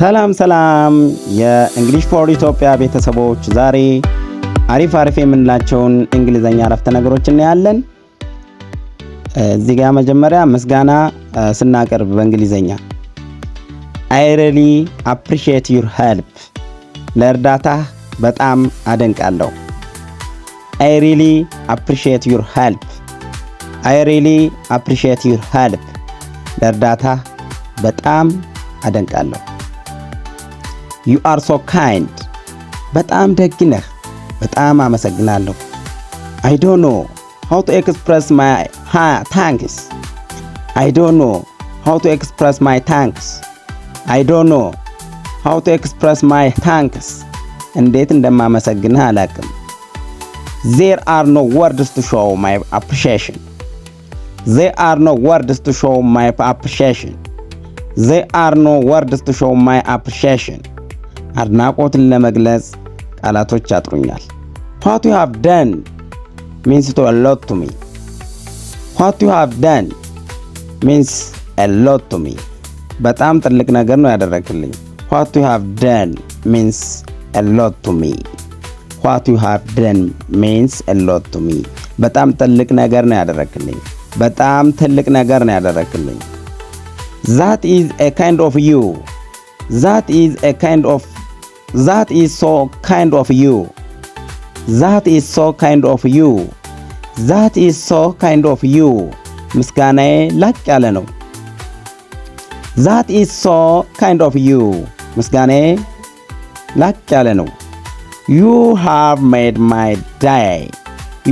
ሰላም የእንግሊሽ ፎር ኢትዮጵያ ቤተሰቦች፣ ዛሬ አሪፍ የምንላቸውን እንግሊዘኛ አረፍተ ነገሮች እናያለን። እዚህ ጋር መጀመሪያ ምስጋና ስናቀርብ በእንግሊዘኛ I really appreciate your help፣ ለእርዳታ በጣም አደንቃለሁ። I really appreciate your help፣ I really appreciate your help፣ ለእርዳታ በጣም አደንቃለሁ። You are so kind፣ በጣም ደግ ነህ፣ በጣም አመሰግናለሁ። I don't know how to express my thanks፣ I don't know how to express my thanks፣ I don't know how to express my thanks፣ እንዴት እንደማመሰግንህ አላቅም። There are no words to show my appreciation፣ there are no words to show my appreciation፣ there are no words to show my appreciation፣ አድናቆትን ለመግለጽ ቃላቶች ያጥሩኛል። What you have done means a lot to me፣ what you have done means a lot to me፣ በጣም ትልቅ ነገር ነው ያደረክልኝ። What you have done means a lot to me፣ what you have done means a lot to me፣ በጣም ትልቅ ነገር ነው ያደረክልኝ፣ በጣም ትልቅ ነገር ነው ያደረክልኝ። That is a kind of you፣ that is a kind of That is so kind of you፣ that is so kind of you፣ that is so kind of you፣ ምስጋናዬ ላቅ ያለ ነው። That is so kind of you፣ ምስጋናዬ ላቅ ያለ ነው። You have made my day፣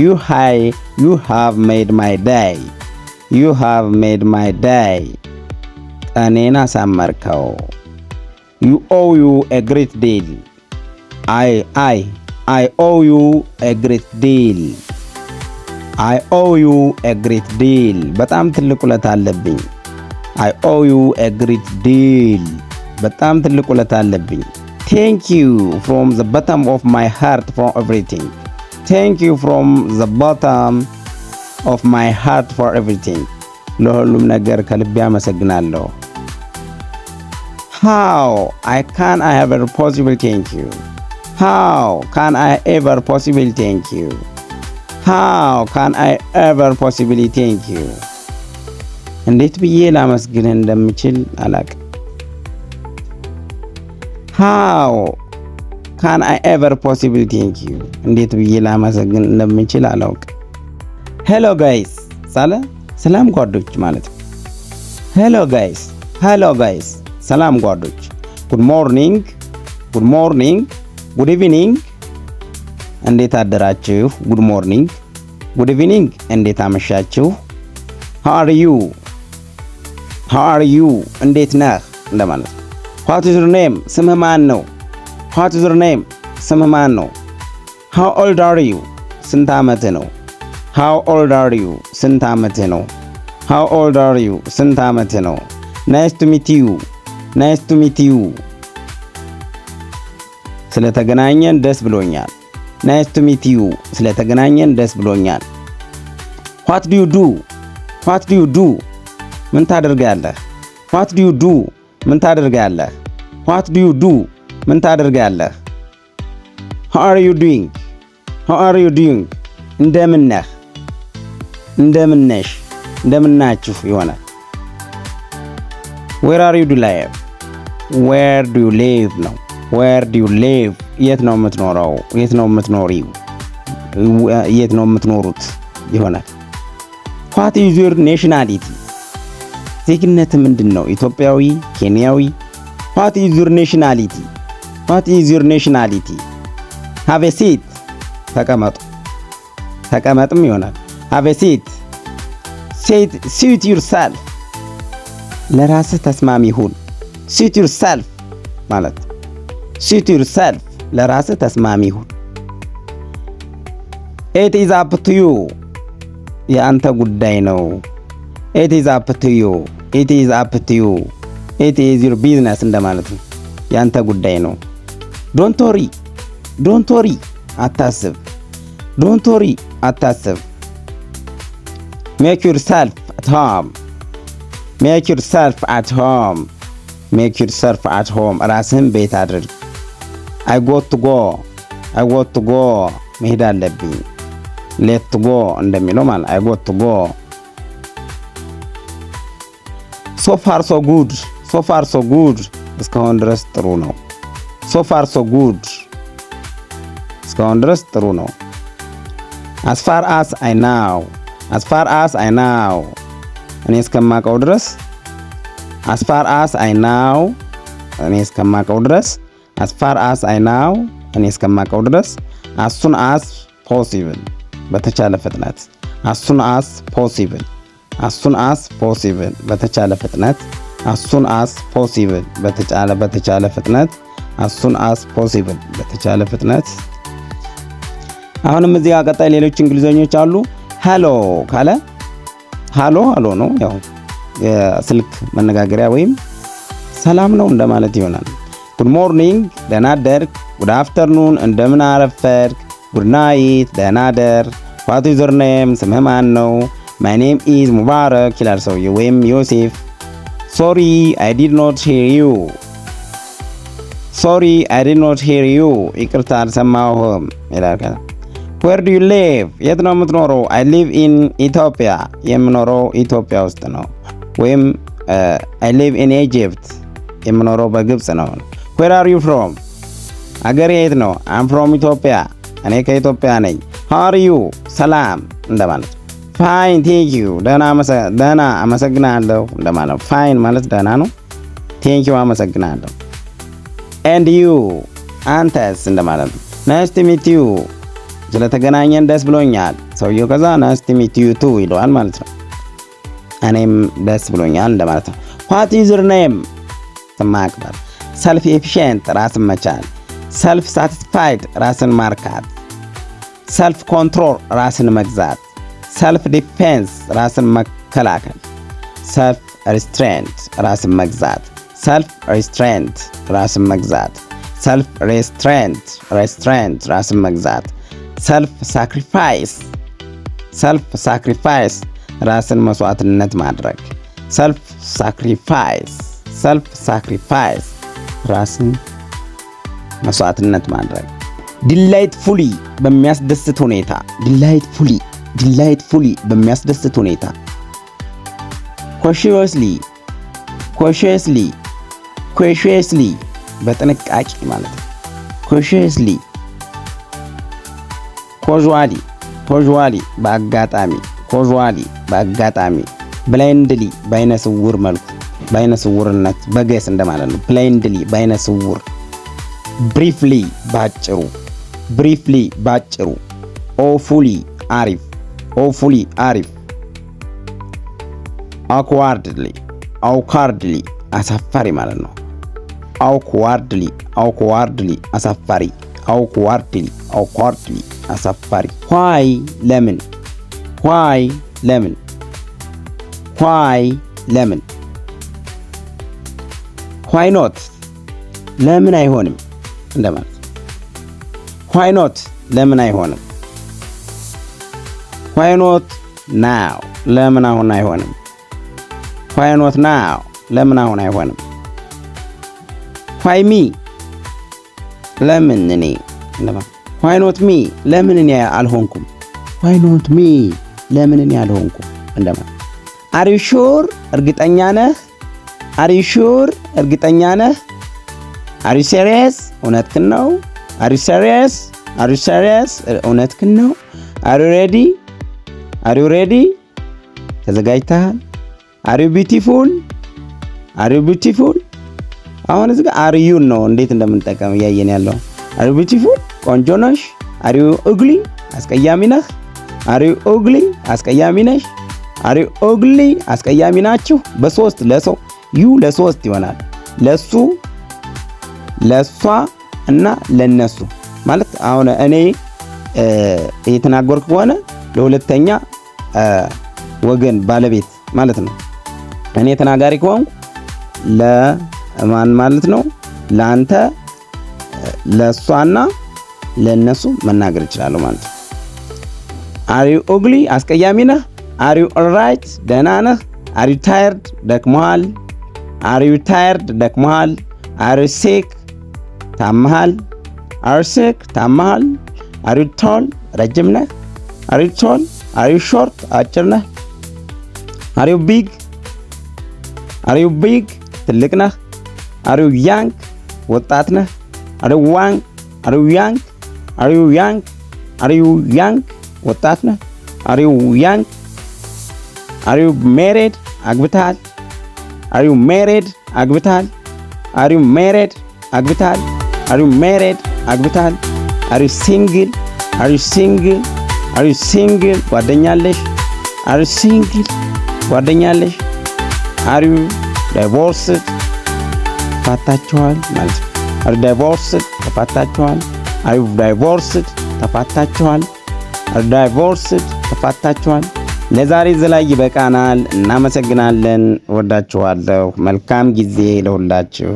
you have made my day፣ you have made my day፣ ቀኔን አሳመርከው። You owe you a great deal፣ I owe you a great deal፣ I owe you a great deal፣ በጣም ትልቅ ውለታ አለብኝ። I owe you a great deal፣ በጣም ትልቅ ውለታ አለብኝ። Thank you from the bottom of my heart for everything፣ thank you from the bottom of my heart for everything፣ ለሁሉም ነገር ከልቤ አመሰግናለሁ። How can I ever possibly thank you፣ how can I ever possibly thank you፣ how can I ever possibly thank you፣ እንዴት ብዬ ላመስግንህ እንደምችል አላቅም። How can I ever possibly thank you፣ እንዴት ብዬ ላመሰግን እንደምችል አላውቅም። Hello guys ሰላም ጓዶች ማለት ነው። Hello guys ሰላም ጓዶች። Good morning፣ good evening፣ እንዴት አደራችሁ? Good morning፣ good evening፣ እንዴት አመሻችሁ? How are you፣ እንዴት ነህ እንደማለት ነው። What is your name፣ ስምህ ማን ነው? What is your name፣ ስምህ ማን ነው? How old are you፣ ስንት ዓመትህ ነው? How old are you፣ ስንት ዓመትህ ነው? How old are you፣ ስንት ዓመትህ ነው? Nice to meet you፣ ስለተገናኘን ደስ ብሎኛል። Nice to meet you፣ ስለተገናኘን ደስ ብሎኛል። What do you do፣ ምን ታደርጋለህ? What do you do፣ ምን ታደርጋለህ? What do you do፣ ምን ታደርጋለህ? How are you doing፣ እንደምን ነህ፣ እንደምን ነሽ፣ እንደምናችሁ ይሆናል። Where are you to live፣ where do you live ነው። where do you live፣ የት ነው የምትኖረው፣ የት ነው የምትኖሪው፣ የት ነው የምትኖሩት ይሆናል። What is your nationality፣ ዜግነት ምንድን ነው? ኢትዮጵያዊ፣ ኬንያዊ። What is your nationality፣ what is your nationality። Have a seat፣ ተቀመጥም ይሆናል። Have a seat፣ suit yourself፣ ለራስህ ተስማሚ ሁን። suit yourself ማለት suit yourself፣ ለራስህ ተስማሚ ሁን። It is up to you፣ የአንተ ጉዳይ ነው። It is up to you፣ it is up to you፣ it is your business እንደማለት ነው። የአንተ ጉዳይ ነው። Don't worry፣ አታስብ። Don't worry፣ አታስብ። Make yourself at home፣ make yourself at home፣ make yourself at home ራስህን ቤት አድርግ። I got to go መሄድ አለብኝ። let to go እንደሚለው ማለት I got to go። so far so good እስካሁን ድረስ ጥሩ ነው። so far so good እስካሁን ድረስ ጥሩ ነው። as far as I know እኔ እስከማውቀው ድረስ as far as I know እኔ እስከማውቀው ድረስ as far as I know እኔ እስከማውቀው ድረስ as soon as possible በተቻለ ፍጥነት as soon as possible በተቻለ ፍጥነት as soon as possible በተቻለ ፍጥነት as soon as possible በተቻለ ፍጥነት። አሁንም እዚህ ጋር ቀጣይ ሌሎች እንግሊዘኞች አሉ። ሃሎ ካለ ሃሎ ነው ያው የስልክ መነጋገሪያ ወይም ሰላም ነው እንደማለት ይሆናል። ጉድ ሞርኒንግ ደህና አደርክ፣ ጉድ አፍተርኑን እንደምን አረፈድክ፣ ጉድ ናይት ደህና አደር፣ ዋት ኢዝ ዩር ኔም ስምህ ማን ነው፣ ማይ ኔም ኢዝ ሙባረክ ይላል ሰውዬው ወይም ዮሴፍ። ሶሪ አይ ዲድ ኖት ሂር ዩ ይቅርታ አልሰማሁህም ይላል። where do you live የት ነው የምትኖረው? I live in Ethiopia የምኖረው ኢትዮጵያ ውስጥ ነው። ወይም I live in Egypt የምኖረው በግብጽ ነው። where are you from አገሬ የት ነው? I'm from Ethiopia እኔ ከኢትዮጵያ ነኝ። how are you ሰላም እንደማለት። fine thank you ደህና አመሰግናለሁ እንደማለት። fine ማለት ደህና ነው። thank you አመሰግናለሁ። and you አንተስ እንደማለት። nice to meet you ስለተገናኘን ደስ ብሎኛል። ሰውየው ከዛ nice to meet you too ይለዋል ማለት ነው። እኔም ደስ ብሎኛል እንደማለት ነው። what is your name ማክበር። self efficient ራስን መቻል። self satisfied ራስን ማርካት። self control ራስን መግዛት። self defense ራስን መከላከል። self restraint ራስን መግዛት። self restraint ራስን መግዛት። self restraint ራስን መግዛት። self sacrifice ራስን መስዋዕትነት ማድረግ። self sacrifice ራስን መስዋዕትነት ማድረግ። delightfully በሚያስደስት ሁኔታ በሚያስደስት ሁኔታ። cautiously በጥንቃቄ ማለት ነው። cautiously casually በአጋጣሚ። blindly በአይነ ስውር መልኩ በአይነ ስውርነት በገስ እንደማለት ነው። blindly በአይነ ስውር። briefly ባጭሩ። awfully አሪፍ። awkwardly አሳፋሪ ማለት ነው። awkwardly አሳፋሪ። awkwardly አሳፋሪ። why ለምን። why not ለምን አይሆንም እንደማለት። why not ለምን አይሆንም። why not now ለምን አሁን አይሆንም። why not now ለምን አሁን አይሆንም። why me ለምን እኔ እንደማለት። why not me ለምን እኔ አልሆንኩም። why not me ለምን እኔ አልሆንኩም እንደማለት። are you sure እርግጠኛ ነህ። are you serious እውነትህን ነው። are you serious እውነትህን ነው። are you ready ተዘጋጅተሃል። are you beautiful አሁን እዚህ ጋር are you ነው እንዴት እንደምንጠቀም እያየን ያለው። are you beautiful ቆንጆ ነሽ። are you ugly አስቀያሚ ነህ። are you ugly አስቀያሚ ነሽ። are you ugly አስቀያሚ ናችሁ። በሶስት ለሰው ዩ ለሶስት ይሆናል። ለሱ ለሷ እና ለነሱ ማለት አሁን እኔ እየተናገርኩ ከሆነ ለሁለተኛ ወገን ባለቤት ማለት ነው። እኔ ተናጋሪ ከሆንኩ ለማን ማለት ነው? ለአንተ ለሷና ለነሱ መናገር ይችላል ማለት ነው። are you ugly አስቀያሚ ነህ። are you alright ደህና ነህ። are you tired ደክሞሃል። Are you tired? ደክሞሃል? Are you sick? ታመሃል? Are you sick? ታመሃል? Are you tall? ረጅም ነህ? Are you tall? Are you short? አጭር ነህ? Are you big? Are you big? ትልቅ ነህ? Are you young? ወጣት ነህ? Are you young? Are you young? Are you young? Are you young? ወጣት ነህ? Are you young? Are you married? አግብተሃል? Are you married? አግብተሃል? Are you married? አግብተሃል? Are you married? አግብተሃል? Are you single? Are you single? Are you single? ጓደኛለሽ? Are you single? ጓደኛለሽ? Are you divorced? ተፋታችኋል ማለት ነው። Are you divorced? ተፋታችኋል? Are you divorced? ተፋታችኋል? Are you divorced? ተፋታችኋል? ለዛሬ እዚህ ላይ ይበቃናል። እናመሰግናለን። ወዳችኋለሁ። መልካም ጊዜ ለሁላችሁ።